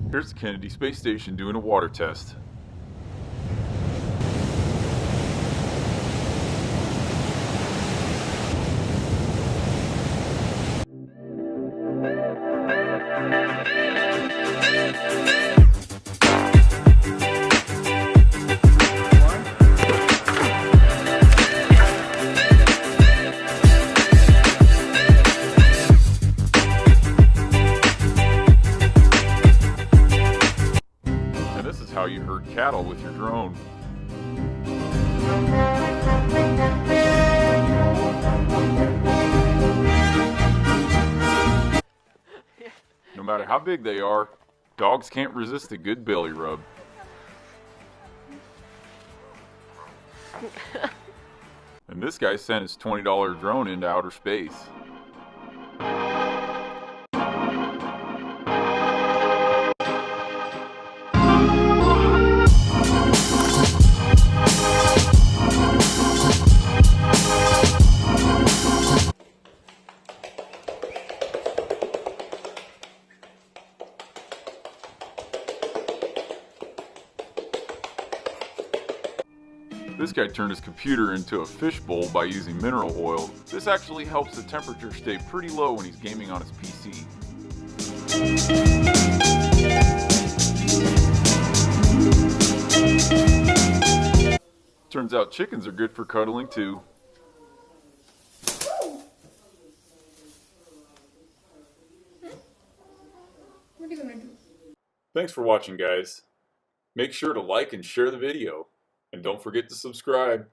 Here's the Kennedy Space Station doing a water test. This is how you herd cattle with your drone. No matter how big they are, dogs can't resist a good belly rub. And this guy sent his $20 drone into outer space. This guy turned his computer into a fishbowl by using mineral oil. This actually helps the temperature stay pretty low when he's gaming on his PC. Turns out chickens are good for cuddling too. What are you gonna do? Thanks for watching, guys. Make sure to like and share the video. And don't forget to subscribe.